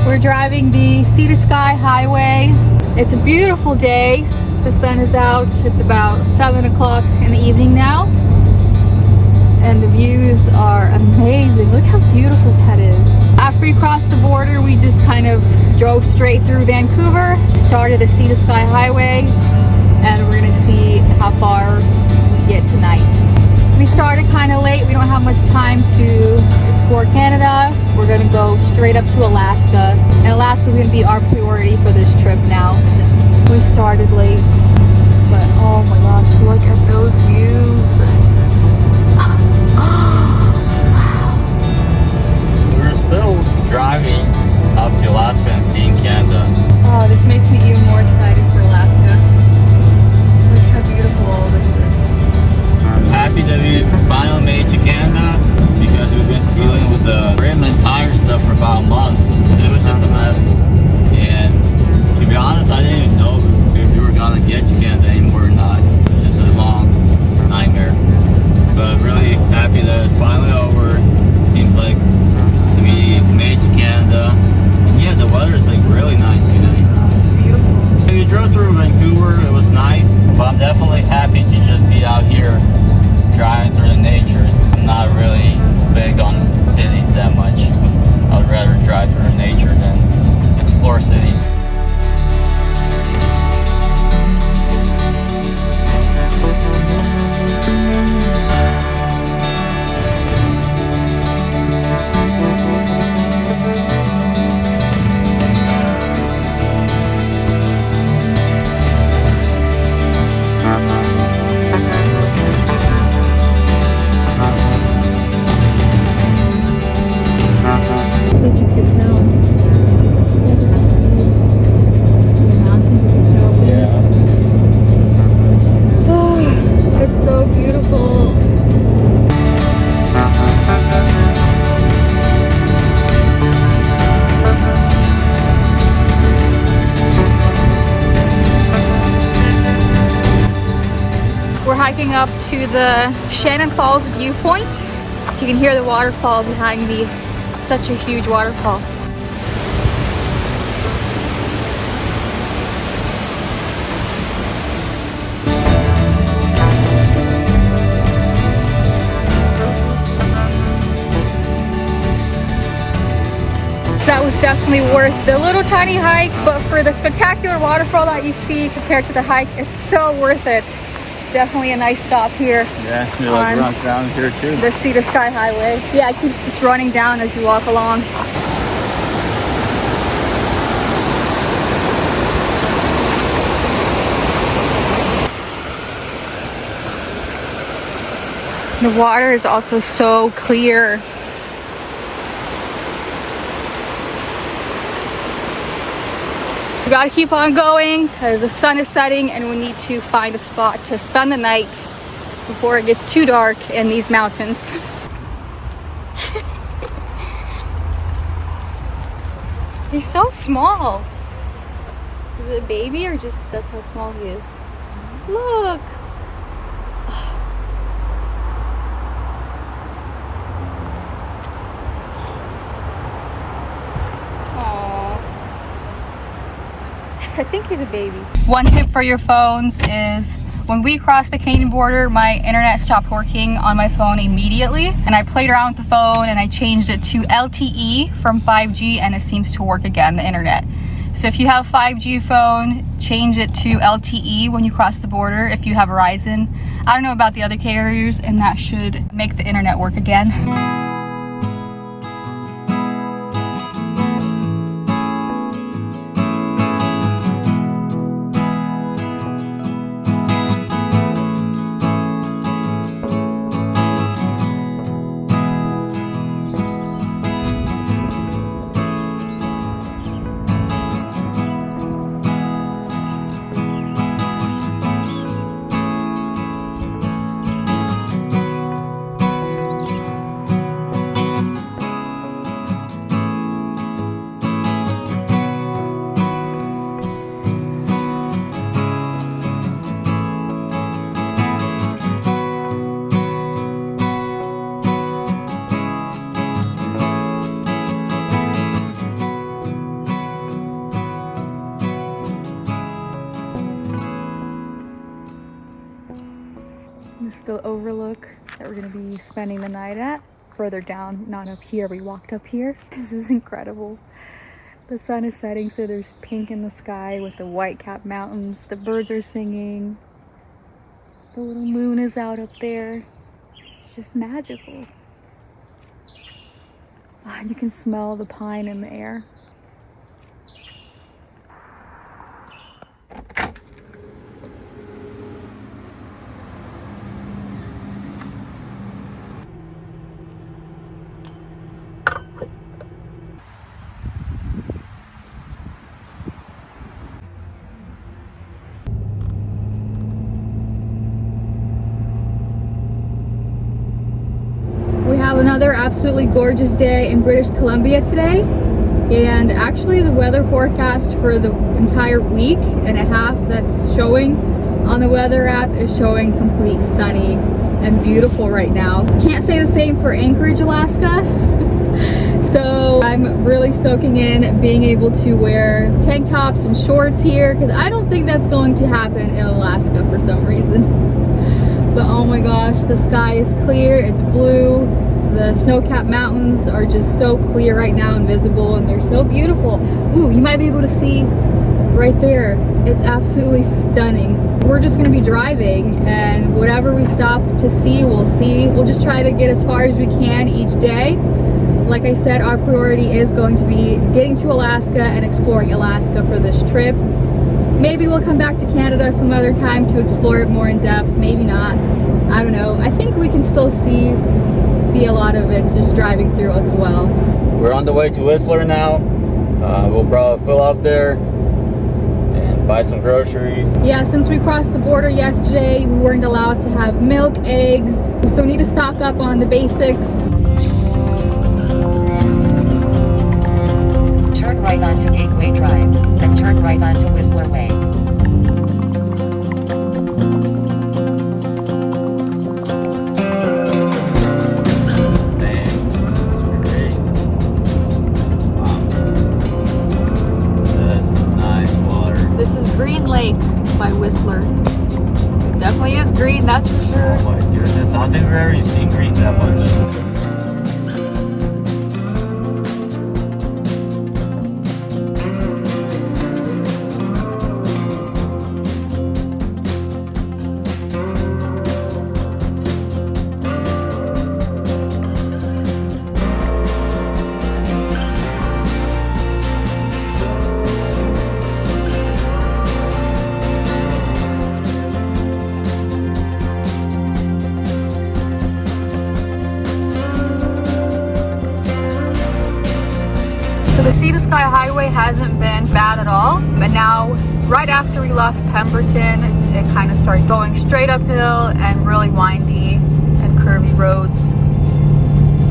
We're driving the Sea to Sky Highway. It's a beautiful day. The sun is out. It's about 7 o'clock in the evening now. And the views are amazing. Look how beautiful that is. After we crossed the border, we just kind of drove straight through Vancouver, started the Sea to Sky Highway, and we're gonna see how far we get tonight. We started kind of late. We don't have much time to explore Canada. We're gonna go straight up to Alaska, and Alaska is gonna be our priority for this trip now since we started late. But oh my gosh, look at those views. We're still driving up to Alaska and seeing Canada. Oh, this makes me even more excited for Alaska. Look how beautiful all this is. I'm happy that we finally made it to Canada because we've been dealing with the rim and tire stuff for about a month. It was just a mess. And to be honest, I didn't even know if we were gonna get to Canada anymore or not. It was just a long nightmare. But really happy that it's finally over. Seems like we made it to Canada. And yeah, the weather is like really nice today. It's beautiful. We drove through Vancouver, it was nice, but I'm definitely happy to just be out here driving through the nature. I'm not really big on cities that much. I would rather drive through the nature than explore cities. Such a cute town. The mountain with the snow. Yeah. Oh, it's so beautiful. We're hiking up to the Shannon Falls viewpoint. You can hear the waterfall behind me. It's such a huge waterfall. That was definitely worth the little tiny hike, but for the spectacular waterfall that you see compared to the hike, it's so worth it. Definitely a nice stop here. Yeah, it like runs down here too. The Sea to Sky Highway. Yeah, it keeps just running down as you walk along. The water is also so clear. We gotta keep on going because the sun is setting and we need to find a spot to spend the night before it gets too dark in these mountains. He's so small. Is it a baby or just that's how small he is? Look. I think he's a baby. One tip for your phones is when we crossed the Canadian border, my internet stopped working on my phone immediately, and I played around with the phone and I changed it to LTE from 5G, and it seems to work again, the internet. So if you have a 5G phone, change it to LTE when you cross the border if you have Verizon. I don't know about the other carriers, and that should make the internet work again. overlook that we're gonna be spending the night at. Further down, not up here. We walked up here. This is incredible. The sun is setting, so there's pink in the sky with the white-capped mountains. The birds are singing. The little moon is out up there. It's just magical. You can smell the pine in the air. We have another absolutely gorgeous day in British Columbia today, and actually the weather forecast for the entire week and a half that's showing on the weather app is showing complete sunny and beautiful right now. Can't say the same for Anchorage, Alaska. So I'm really soaking in being able to wear tank tops and shorts here, because I don't think that's going to happen in Alaska for some reason. But oh my gosh, the sky is clear, it's blue. The snow-capped mountains are just so clear right now and visible, and they're so beautiful. Ooh, you might be able to see right there. It's absolutely stunning. We're just gonna be driving, and whatever we stop to see, we'll see. We'll just try to get as far as we can each day. Like I said, our priority is going to be getting to Alaska and exploring Alaska for this trip. Maybe we'll come back to Canada some other time to explore it more in depth. Maybe not. I don't know. I think we can still see a lot of it just driving through as well. We're on the way to Whistler now. We'll probably fill up there and buy some groceries. Yeah, since we crossed the border yesterday, we weren't allowed to have milk, eggs, so we need to stock up on the basics. Turn right onto Gateway Drive, then turn right onto Whistler Way. By Whistler. It definitely is green, that's for sure. Oh my goodness, I don't think we've ever seen green that much. So the Sea to Sky Highway hasn't been bad at all, but now right after we left Pemberton, it kind of started going straight uphill and really windy and curvy roads.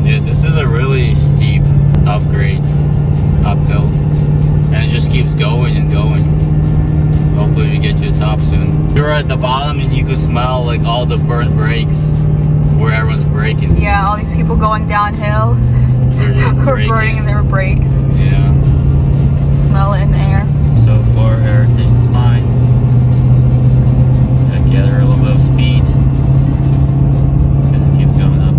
Yeah, this is a really steep upgrade uphill, and it just keeps going and going. Hopefully we get to the top soon. You're at the bottom and you can smell like all the burnt brakes where everyone's braking. Yeah, all these people going downhill were burning their brakes. Yeah. Smell it in the air. So far, everything's fine. I gather a little bit of speed because it keeps going up.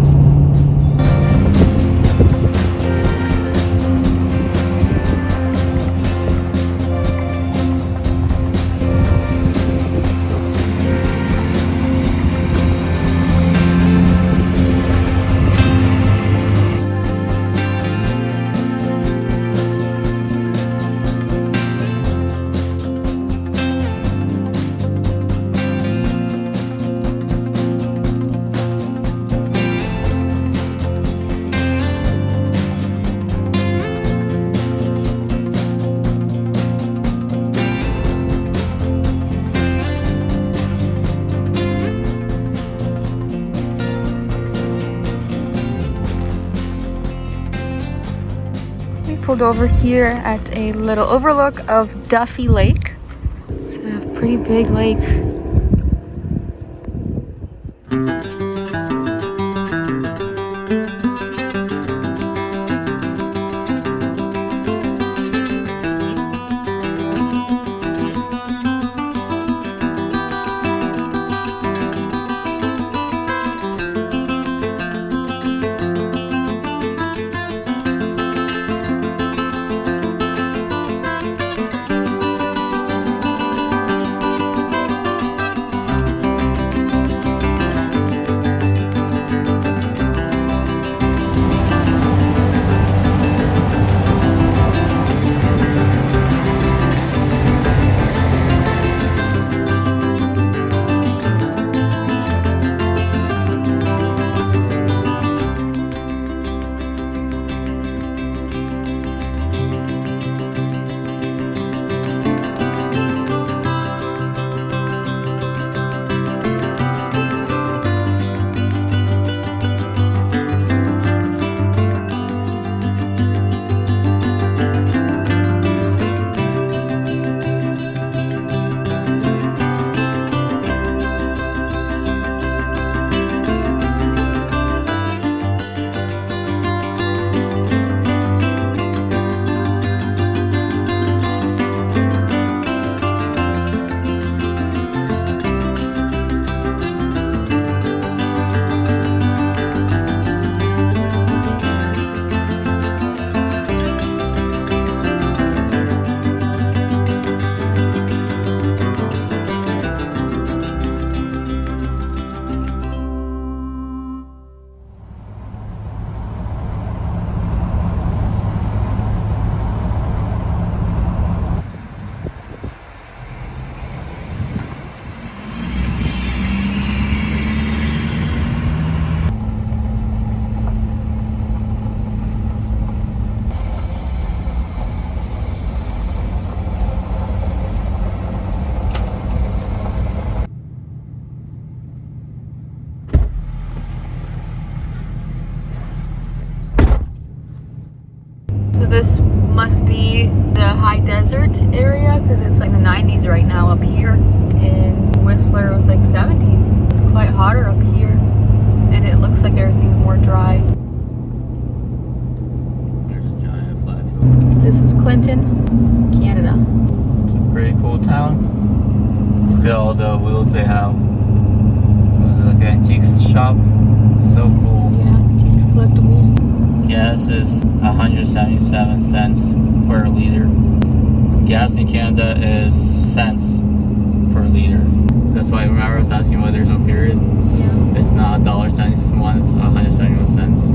Pulled over here at a little overlook of Duffy Lake. It's a pretty big lake. So this must be the high desert area because it's like in the 90s right now up here. In Whistler it was like 70s. It's quite hotter up here and it looks like everything's more dry. There's a giant flat field. This is Clinton, Canada. It's a pretty cool town. Look at all the wheels they have. It was like an antiques shop. So cool. Yeah, antiques collectibles. Gas is 177 cents per liter. Gas in Canada is cents per liter. That's why remember I was asking why there's no period. Yeah. It's not $1.71, it's 171 cents.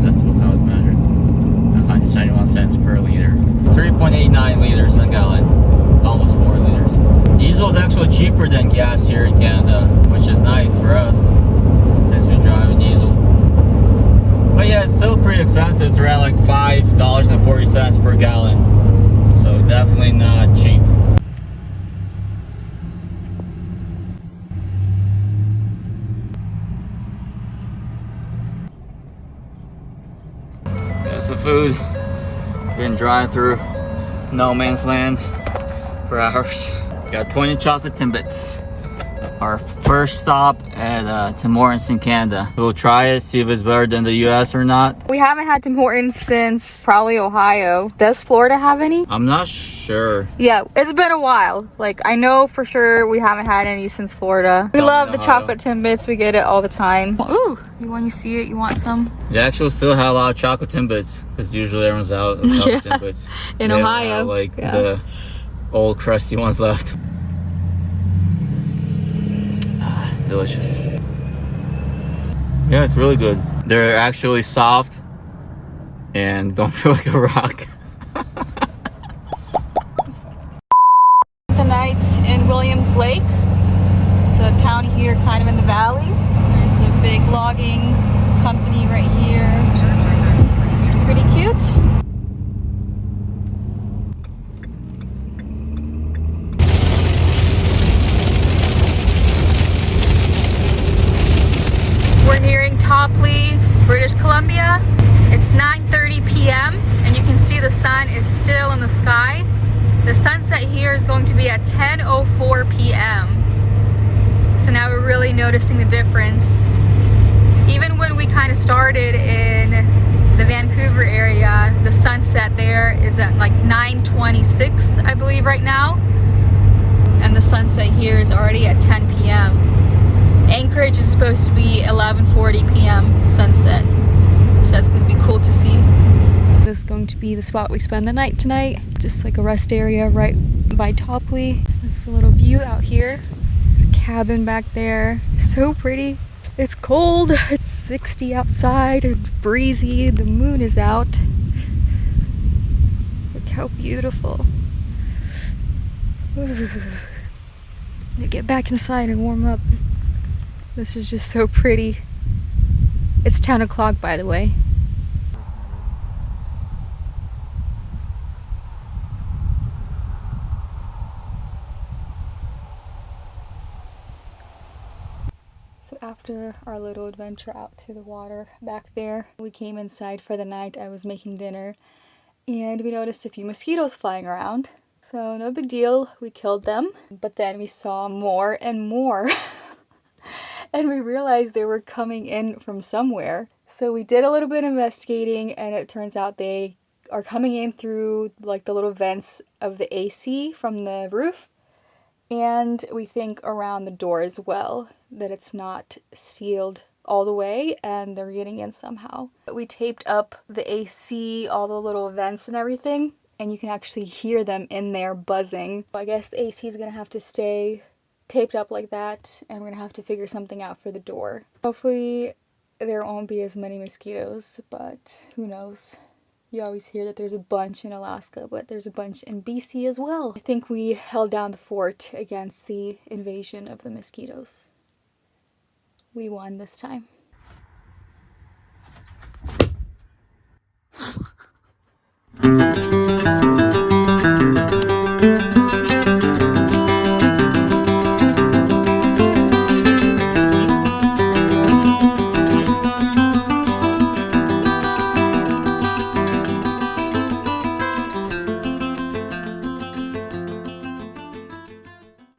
That's what I was measured. 171 cents per liter. 3.89 liters in a gallon. Almost 4 liters. Diesel is actually cheaper than gas here in Canada, which is nice for us since we drive a diesel. But yeah, it's still pretty expensive. It's around like $5.40 per gallon. So definitely not cheap. That's the food. Been driving through no man's land for hours. Got 20 chocolate Timbits. Our first stop at Tim Hortons in Canada. We'll try it, see if it's better than the US or not. We haven't had Tim Hortons since probably Ohio. Does Florida have any? I'm not sure. Yeah, it's been a while. Like, I know for sure we haven't had any since Florida. We Some love in the Ohio. chocolate Timbits. We get it all the time. Ooh, when you see it, you want some? They actually still have a lot of chocolate Timbits because usually everyone's out of chocolate Yeah. Timbits. In They only Ohio, have, like yeah. the old crusty ones left. Delicious. Yeah, it's really good. They're actually soft and don't feel like a rock. The night in Williams Lake. It's a town here kind of in the valley. There's a big logging company right here. It's pretty cute. We're nearing Topley, British Columbia. It's 9:30 p.m. and you can see the sun is still in the sky. The sunset here is going to be at 10:04 p.m. So now we're really noticing the difference. Even when we kind of started in the Vancouver area, the sunset there is at like 9:26, I believe, right now. And the sunset here is already at 10 p.m. Anchorage is supposed to be 11:40 p.m. sunset. So that's going to be cool to see. This is going to be the spot we spend the night tonight. Just like a rest area right by Topley. This is a little view out here. There's a cabin back there. So pretty. It's cold. It's 60 outside and breezy. The moon is out. Look how beautiful. Ooh. I'm gonna get back inside and warm up. This is just so pretty. It's 10 o'clock, by the way. So after our little adventure out to the water back there, we came inside for the night. I was making dinner and we noticed a few mosquitoes flying around. So no big deal, we killed them. But then we saw more and more. And we realized they were coming in from somewhere. So we did a little bit of investigating and it turns out they are coming in through like the little vents of the AC from the roof. And we think around the door as well, that it's not sealed all the way and they're getting in somehow. We taped up the AC, all the little vents and everything, and you can actually hear them in there buzzing. I guess the AC is gonna have to stay taped up like that and we're gonna have to figure something out for the door. Hopefully there won't be as many mosquitoes, but who knows. You always hear that there's a bunch in Alaska, but there's a bunch in BC as well. I think we held down the fort against the invasion of the mosquitoes. We won this time.